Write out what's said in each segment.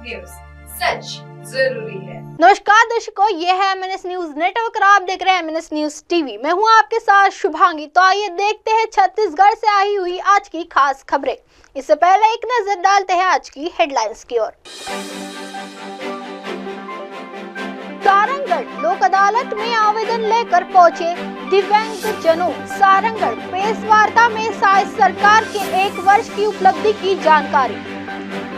News, सच जरूरी है। नमस्कार दर्शकों, ये है MNS न्यूज नेटवर्क और आप देख रहे हैं MNS न्यूज टीवी। मैं हूं आपके साथ शुभांगी। तो आइए देखते हैं छत्तीसगढ़ से आई हुई आज की खास खबरें। इससे पहले एक नजर डालते हैं आज की हेडलाइंस की ओर। सारंगढ़ लोक अदालत में आवेदन लेकर पहुंचे दिव्यांगजनों। सारंगढ़ प्रेस वार्ता में शायद सरकार के 1 वर्ष की उपलब्धि की जानकारी।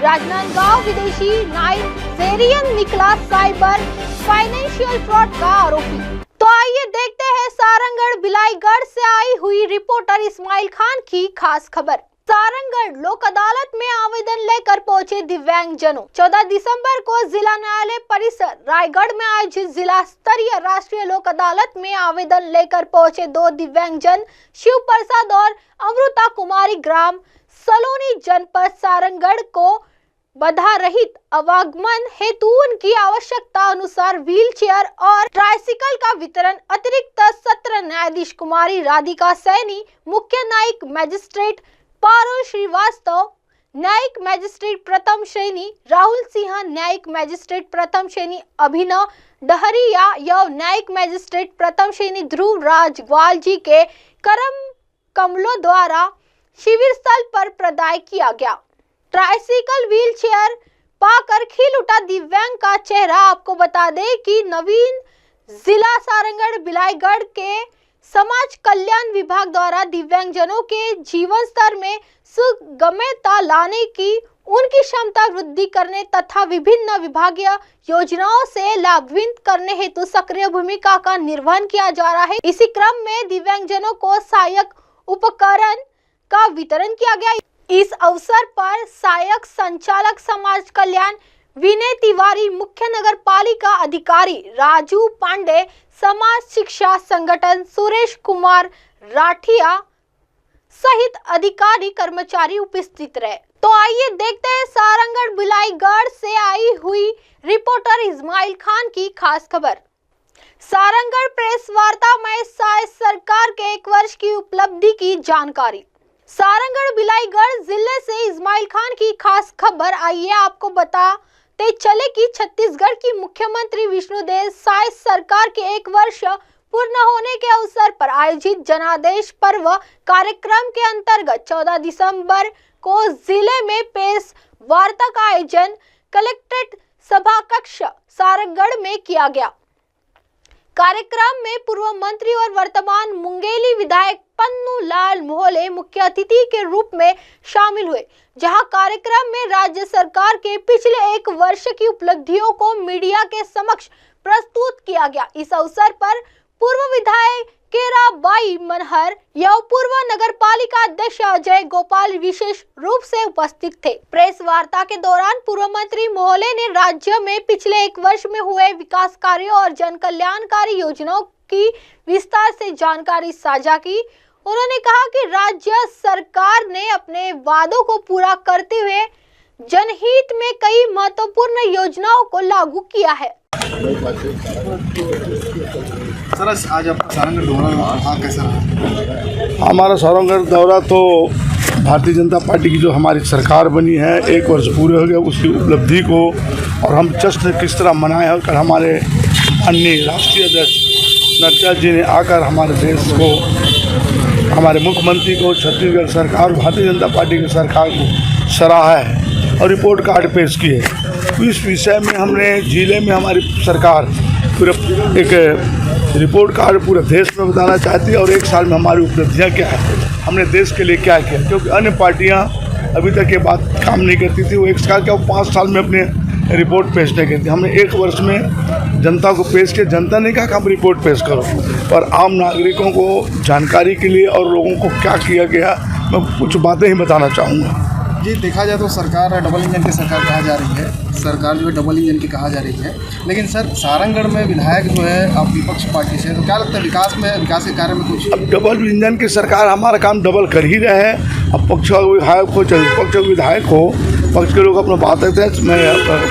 राजनांदगांव विदेशी नाइजेरियन निकला साइबर फाइनेंशियल फ्रॉड का आरोपी। तो आइए देखते हैं सारंगढ़ बिलाईगढ़ से आई हुई रिपोर्टर इस्माइल खान की खास खबर। सारंगढ़ लोक अदालत में आवेदन लेकर पहुंचे दिव्यांगजनों। 14 दिसंबर को जिला न्यायालय परिसर रायगढ़ में आयोजित जिला स्तरीय राष्ट्रीय लोक अदालत में आवेदन लेकर पहुंचे 2 दिव्यांगजन शिव प्रसाद और अमृता कुमारी ग्राम सलोनी जनपद सारंगढ़ को बाधा रहित आवागमन हेतु उनकी आवश्यकता अनुसार व्हील चेयर और ट्राइसिकल का वितरण अतिरिक्त सत्र न्यायाधीश कुमारी राधिका सैनी, मुख्य न्यायिक मैजिस्ट्रेट पारुल श्रीवास्तव, न्यायिक मैजिस्ट्रेट प्रथम श्रेणी राहुल सिंह, न्यायिक मैजिस्ट्रेट प्रथम श्रेणी अभिनव डहरिया एवं न्यायिक मैजिस्ट्रेट प्रथम श्रेणी ध्रुव राज ग्वाल जी के करम कमलों द्वारा शिविर स्थल पर प्रदाय किया गया। ट्राइसिकल व्हील चेयर पाकर खिल उठा दिव्यांग का चेहरा। आपको बता दें कि नवीन जिला सारंगढ़ बिलाईगढ़ के समाज कल्याण विभाग द्वारा दिव्यांगजनों के जीवन स्तर में सुगमता लाने की उनकी क्षमता वृद्धि करने तथा विभिन्न विभागीय योजनाओं से लाभान्वित करने हेतु सक्रिय भूमिका का निर्वहन किया जा रहा है। इसी क्रम में दिव्यांगजनों को सहायक उपकरण का वितरण किया गया। इस अवसर पर सहायक संचालक समाज कल्याण विनय तिवारी, मुख्य नगर पालिका अधिकारी राजू पांडे, समाज शिक्षा संगठन सुरेश कुमार राठिया सहित अधिकारी कर्मचारी उपस्थित रहे। तो आइए देखते हैं सारंगढ़ बिलाईगढ़ से आई हुई रिपोर्टर इस्माइल खान की खास खबर। सारंगढ़ प्रेस वार्ता में शायद सरकार के 1 वर्ष की उपलब्धि की जानकारी। सारंगढ़ बिलाईगढ़ जिले से इस्माइल खान की खास खबर। आइए आपको बताते चले कि छत्तीसगढ़ की मुख्यमंत्री विष्णुदेव साय सरकार के 1 वर्ष पूर्ण होने के अवसर पर आयोजित जनादेश पर्व कार्यक्रम के अंतर्गत 14 दिसंबर को जिले में प्रेस वार्ता का आयोजन कलेक्ट्रेट सभा कक्ष सारंगढ़ में किया गया। कार्यक्रम में पूर्व मंत्री और वर्तमान मुंगेली विधायक पन्नू लाल मोहले मुख्य अतिथि के रूप में शामिल हुए, जहां कार्यक्रम में राज्य सरकार के पिछले 1 वर्ष की उपलब्धियों को मीडिया के समक्ष प्रस्तुत किया गया। इस अवसर पर पूर्व विधायक केराबाई मनहर एवं पूर्व नगर पालिका अध्यक्ष अजय गोपाल विशेष रूप से उपस्थित थे। प्रेस वार्ता के दौरान पूर्व मंत्री मोहले ने राज्य में पिछले 1 वर्ष में हुए विकास कार्यों और जन कल्याणकारी योजनाओं की विस्तार से जानकारी साझा की। उन्होंने कहा कि राज्य सरकार ने अपने वादों को पूरा करते हुए जनहित में कई महत्वपूर्ण योजनाओं को लागू किया है। सर, आज आपका सारंगढ़ दौरा कैसा रहा? हमारा सारंगढ़ दौरा तो भारतीय जनता पार्टी की जो हमारी सरकार बनी है 1 वर्ष पूरे हो गए, उसकी उपलब्धि को और हम जश्न किस तरह मनाए और हमारे माननीय राष्ट्रीय अध्यक्ष नड्डा जी ने आकर हमारे देश को, हमारे मुख्यमंत्री को, छत्तीसगढ़ सरकार, भारतीय जनता पार्टी की सरकार को सराहा है और रिपोर्ट कार्ड पेश किए। तो इस विषय में हमने जिले में हमारी सरकार पूरा एक रिपोर्ट कार्ड पूरे देश में बताना चाहती है और 1 साल में हमारी उपलब्धियाँ क्या है, हमने देश के लिए क्या किया, क्योंकि अन्य पार्टियाँ अभी तक ये बात काम नहीं करती थी। वो 1 साल क्या, वो 5 साल में अपने रिपोर्ट पेश नहीं करती। हमने 1 वर्ष में जनता को पेश किया। जनता ने कहा कि हम रिपोर्ट पेश करो, पर आम नागरिकों को जानकारी के लिए और लोगों को क्या किया गया मैं कुछ बातें ही बताना चाहूँगा। जी, देखा जाए तो सरकार डबल इंजन की सरकार कहा जा रही है, सरकार जो है डबल इंजन की कहा जा रही है, लेकिन सर सारंगढ़ में विधायक जो है आप विपक्ष पार्टी से, तो क्या लगता है विकास के कार्य में कुछ? अब डबल इंजन की सरकार हमारा काम डबल कर ही रहे हैं। अब पक्ष विधायक हो चाहे विपक्ष विधायक हो, पक्ष के लोग अपना बात करते हैं, मैं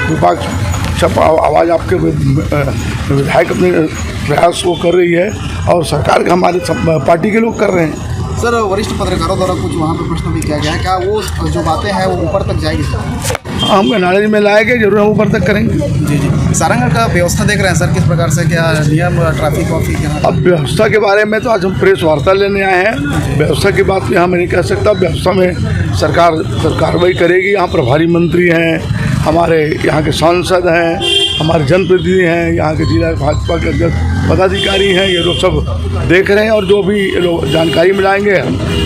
विपक्ष आवाज़ आपके विधायक अपने प्रयास को कर रही है और सरकार का हमारे पार्टी के लोग कर रहे हैं। सर, वरिष्ठ पत्रकारों द्वारा कुछ वहाँ पे प्रश्न भी किया गया है, क्या वो जो बातें हैं वो ऊपर तक जाएगी? हम नॉलेज में लाएंगे, जरूर हम ऊपर तक करेंगे। जी जी। सारंगढ़ का व्यवस्था देख रहे हैं सर, किस प्रकार से क्या नियम ट्रैफिक वॉफिक यहाँ? अब व्यवस्था के बारे में तो आज हम प्रेस वार्ता लेने आए हैं। व्यवस्था की बात यहाँ मैं नहीं कह सकता। व्यवस्था में सरकार कार्रवाई करेगी। यहाँ प्रभारी मंत्री हैं, हमारे यहाँ के सांसद हैं, हमारे जनप्रतिनिधि हैं, यहाँ के जिला भाजपा के अध्यक्ष पदाधिकारी हैं, ये लोग सब देख रहे हैं और जो भी ये लोग जानकारी मिलाएंगे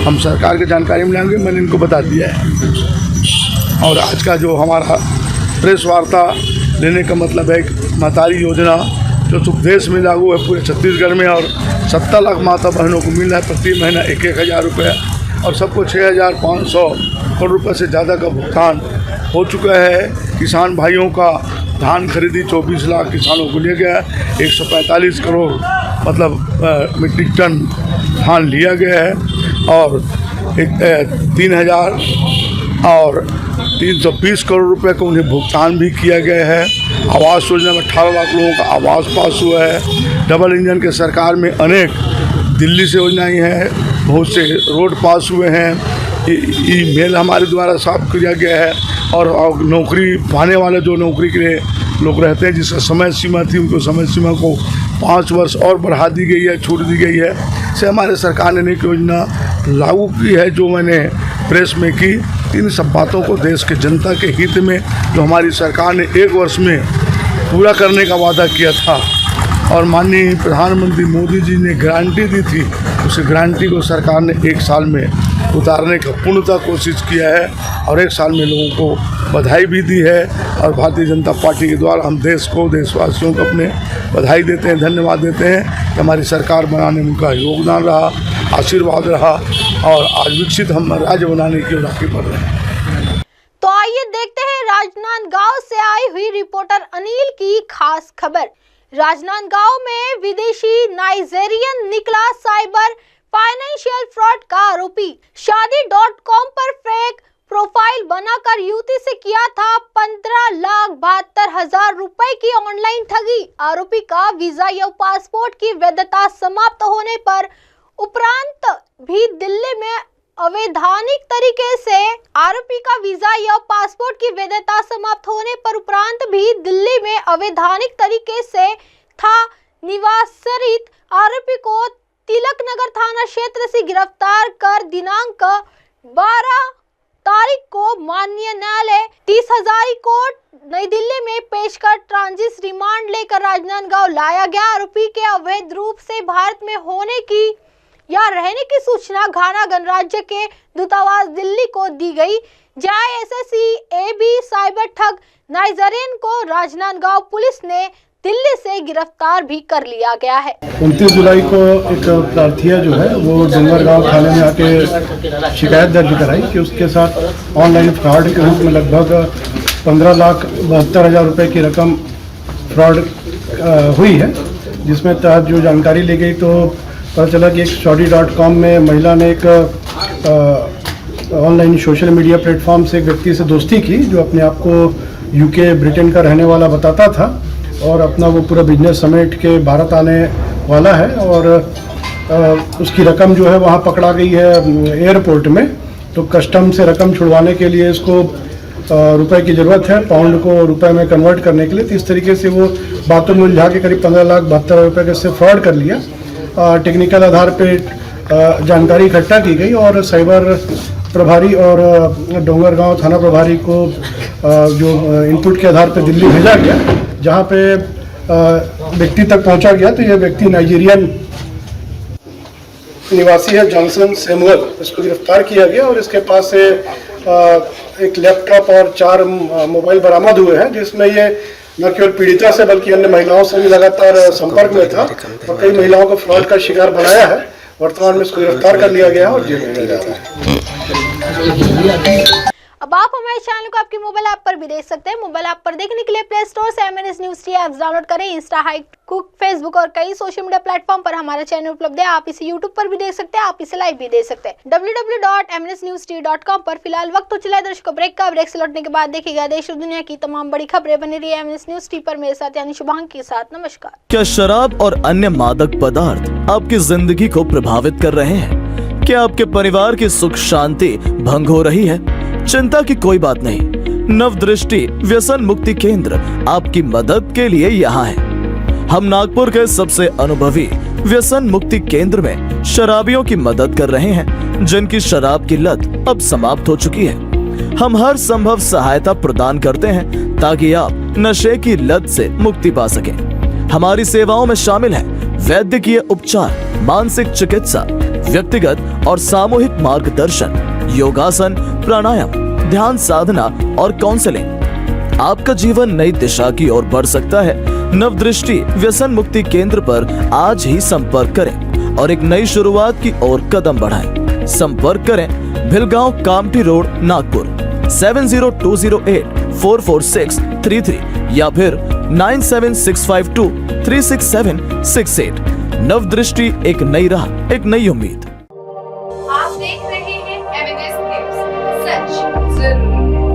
हम सरकार की जानकारी मिलाएंगे। मैंने इनको बता दिया है। और आज का जो हमारा प्रेस वार्ता लेने का मतलब है एक महतारी योजना जो सुखदेश में लागू है पूरे छत्तीसगढ़ में, और 70 लाख माता बहनों को मिल रहा है प्रति महीना 1,000 रुपये, और सबको 6,500 करोड़ रुपये से ज़्यादा का भुगतान हो चुका है। किसान भाइयों का धान खरीदी 24 लाख किसानों को लिया गया है। 145 करोड़ मतलब मीट्रिक टन धान लिया गया है, और 3,320 करोड़ रुपए का उन्हें भुगतान भी किया गया है। आवास योजना में 18 लाख लोगों का आवास पास हुआ है। डबल इंजन के सरकार में अनेक दिल्ली से योजनाएं हैं, बहुत से रोड पास हुए हैं। ईमेल हमारे द्वारा साफ किया गया है, और नौकरी पाने वाले जो नौकरी के लिए लोग रहते हैं जिसका समय सीमा थी, उनको समय सीमा को 5 वर्ष और बढ़ा दी गई है, छूट दी गई है। से हमारे सरकार ने एक योजना लागू की है जो मैंने प्रेस में की। इन सब बातों को देश के जनता के हित में जो हमारी सरकार ने 1 वर्ष में पूरा करने का वादा किया था, और माननीय प्रधानमंत्री मोदी जी ने गारंटी दी थी, उस गारंटी को सरकार ने 1 साल में उतारने का पूर्णतः कोशिश किया है, और 1 साल में लोगों को बधाई भी दी है। और भारतीय जनता पार्टी के द्वारा हम देश को, देशवासियों को अपने बधाई देते हैं, धन्यवाद देते हैं कि हमारी सरकार बनाने में उनका योगदान रहा, आशीर्वाद रहा, और आज विकसित हम राज्य बनाने की ओर आगे बढ़ रहे हैं। तो आइए देखते हैं राजनांदगांव से आई हुई रिपोर्टर अनिल की खास खबर। राजनांदगांव में विदेशी नाइजेरियन निकला साइबर फाइनेंशियल फ्रॉड का आरोपी। शादी.com पर फेक प्रोफाइल बनाकर युवती से किया था 15,72,000 रुपए की ऑनलाइन ठगी। आरोपी का वीजा या पासपोर्ट की वैधता समाप्त होने पर उपरांत भी दिल्ली में अवैधानिक तरीके से आरोपी का वीजा या पासपोर्ट की वैधता समाप्त होने पर उपरांत भी दिल्ली में अवैधानिक तरीके से था निवासित आरोपी को तिलक नगर थाना क्षेत्र से गिरफ्तार कर दिनांक 12 तारीख को माननीय न्यायालय 30,000 कोर्ट नई दिल्ली में पेश कर ट्रांजिट रिमांड लेकर राजनांदगांव लाया गया। आरोपी के अवैध रूप से भारत में होने की या रहने की सूचना घाना गणराज्य के दूतावास दिल्ली को दी गई। JSSEAB साइबर ठग नाइजेरियन को राजनांदगांव पुलिस ने दिल्ली से गिरफ्तार भी कर लिया गया है। 29 जुलाई को एक प्रार्थी जो है वो डोंगरगांव थाने में आके शिकायत दर्ज कराई कि उसके साथ ऑनलाइन फ्रॉड के रूप में लगभग 15,72,000 रुपये की रकम फ्रॉड हुई है, जिसमें तहत जो जानकारी ली गई तो पता चला कि एक शादी.com में महिला ने एक ऑनलाइन सोशल मीडिया प्लेटफॉर्म से एक व्यक्ति से दोस्ती की जो अपने आप को UK ब्रिटेन का रहने वाला बताता था, और अपना वो पूरा बिजनेस समेट के भारत आने वाला है, और उसकी रकम जो है वहाँ पकड़ा गई है एयरपोर्ट में। तो कस्टम से रकम छुड़वाने के लिए इसको रुपए की ज़रूरत है, पाउंड को रुपए में कन्वर्ट करने के लिए। तो इस तरीके से वो बातों में उलझा के करीब 15,72,000 रुपये के से फ्रॉड कर लिया। टेक्निकल आधार पे जानकारी इकट्ठा की गई और साइबर प्रभारी और डोंगरगांव थाना प्रभारी को जो इनपुट के आधार पर दिल्ली भेजा गया, जहां पे व्यक्ति तक पहुंचा गया। तो यह व्यक्ति नाइजीरियन निवासी है, जॉनसन सैमुअल। इसको गिरफ्तार किया गया और इसके पास से एक लैपटॉप और 4 मोबाइल बरामद हुए हैं, जिसमें ये न केवल पीड़िता से बल्कि अन्य महिलाओं से भी लगातार संपर्क में था और कई महिलाओं को फ्रॉड का शिकार बनाया है। वर्तमान में इसको गिरफ्तार कर लिया गया है और जेल भेजा जा रहा है। अब आप हमारे चैनल को आपके मोबाइल ऐप पर भी देख सकते हैं। मोबाइल ऐप पर देखने के लिए प्ले स्टोर से MNS News T app download करें। इंस्टा, हाइक, कुक, फेसबुक और कई सोशल मीडिया प्लेटफॉर्म पर हमारा चैनल उपलब्ध है। आप इसे यूट्यूब पर भी देख सकते हैं, आप इसे लाइव भी देख सकते हैं www.mnsnewst.com पर। फिलहाल वक्त तो चला है दर्शकों ब्रेक का। ब्रेक से लौटने के बाद देखिएगा देश और दुनिया की तमाम बड़ी खबरें। बनी रही MNS News T पर मेरे साथ यानी शुभांगी के साथ। नमस्कार। क्या शराब और अन्य मादक पदार्थ आपकी जिंदगी को प्रभावित कर रहे हैं? क्या आपके परिवार की सुख शांति भंग हो रही है? चिंता की कोई बात नहीं। नवदृष्टि व्यसन मुक्ति केंद्र आपकी मदद के लिए यहाँ है। हम नागपुर के सबसे अनुभवी व्यसन मुक्ति केंद्र में शराबियों की मदद कर रहे हैं जिनकी शराब की लत अब समाप्त हो चुकी है। हम हर संभव सहायता प्रदान करते हैं ताकि आप नशे की लत से मुक्ति पा सकें। हमारी सेवाओं में शामिल है वैद्यकीय उपचार, मानसिक चिकित्सा, व्यक्तिगत और सामूहिक मार्गदर्शन, योगासन, प्राणायाम, ध्यान साधना और काउंसलिंग। आपका जीवन नई दिशा की ओर बढ़ सकता है। नवदृष्टि व्यसन मुक्ति केंद्र पर आज ही संपर्क करें और एक नई शुरुआत की ओर कदम बढ़ाएं। संपर्क करें भिलगांव कामठी रोड, नागपुर 7020844633 या फिर 9765236768। नवदृष्टि, एक नई राह, एक नई उम्मीद। आप देख रहे हैं एमएनएस न्यूज, सच जरूरी है।